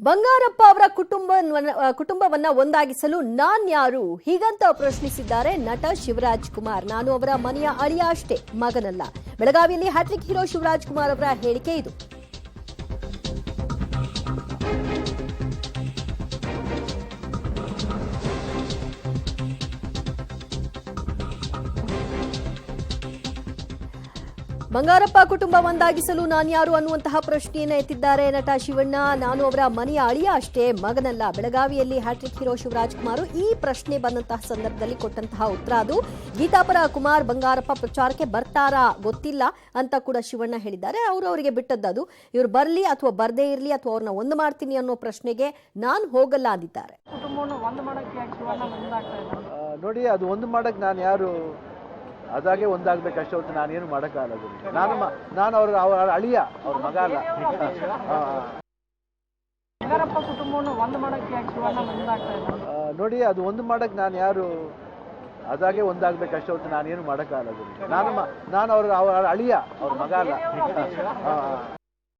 ಬಂಗಾರಪ್ಪ ಅವರ ಕುಟುಂಬವನ್ನ ಒಂದಾಗಿಸಲು ನಾನ್ಯಾರು ಹೀಗಂತ ಪ್ರಶ್ನಿಸಿದ್ದಾರೆ ನಟ ಶಿವರಾಜ್ ಕುಮಾರ್. ನಾನು ಅವರ ಮನೆಯ ಅಳಿಯ ಅಷ್ಟೇ, ಮಗನಲ್ಲ. ಬೆಳಗಾವಿಯಲ್ಲಿ ಹ್ಯಾಟ್ರಿಕ್ ಹೀರೋ ಶಿವರಾಜ್ ಕುಮಾರ್ ಅವರ ಹೇಳಿಕೆ ಇದು. ಬಂಗಾರಪ್ಪ ಕುಟುಂಬ ಒಂದಾಗಿಸಲು ನಾನ್ಯಾರು ಅನ್ನುವಂತಹ ಪ್ರಶ್ನೆಯನ್ನ ಎತ್ತಿದ್ದಾರೆ ನಟ ಶಿವಣ್ಣ. ನಾನು ಅವರ ಮನೆಯ ಅಳಿಯ ಅಷ್ಟೇ, ಮಗನಲ್ಲ. ಬೆಳಗಾವಿಯಲ್ಲಿ ಹ್ಯಾಟ್ರಿಕ್ ಹೀರೋ ಶಿವರಾಜ್ ಕುಮಾರ್ ಈ ಪ್ರಶ್ನೆ ಬಂದಂತಹ ಸಂದರ್ಭದಲ್ಲಿ ಕೊಟ್ಟಂತಹ ಉತ್ತರ ಅದು. ಗೀತಾಪರ ಕುಮಾರ್ ಬಂಗಾರಪ್ಪ ಪ್ರಚಾರಕ್ಕೆ ಬರ್ತಾರಾ ಗೊತ್ತಿಲ್ಲ ಅಂತ ಕೂಡ ಶಿವಣ್ಣ ಹೇಳಿದ್ದಾರೆ. ಅವರಿಗೆ ಬಿಟ್ಟದ್ದು. ಇವ್ರು ಬರ್ಲಿ ಅಥವಾ ಬರ್ದೇ ಇರ್ಲಿ ಅಥವಾ ಅವ್ರನ್ನ ಒಂದು ಮಾಡ್ತೀನಿ ಅನ್ನೋ ಪ್ರಶ್ನೆಗೆ ನಾನು ಹೋಗಲ್ಲ ಅಂದಿದ್ದಾರೆ. ನೋಡಿ, ಅದು ಒಂದು ಮಾಡಕ್ ನಾನು ಯಾರು ಅದಾಗೆ ಒಂದಾಗಬೇಕಷ್ಟೇ ಹೊತ್ತು ನಾನೇನು ಮಾಡೋಕ್ಕಾಗಲ್ಲ. ನಾನು ಅವರ ಅಳಿಯ, ಅವ್ರ ಮಗ ಅಲ್ಲ. ನೋಡಿ, ಅದು ಒಂದು ಮಾಡಕ್ ನಾನು ಯಾರು ಅದಾಗೆ ಒಂದಾಗಬೇಕಷ್ಟೇ ಹೊತ್ತು ನಾನೇನು ಮಾಡೋಕ್ಕಾಗಲ್ಲ. ನಾನು ಅವರ ಅಳಿಯ, ಅವ್ರ ಮಗ ಅಲ್ಲ.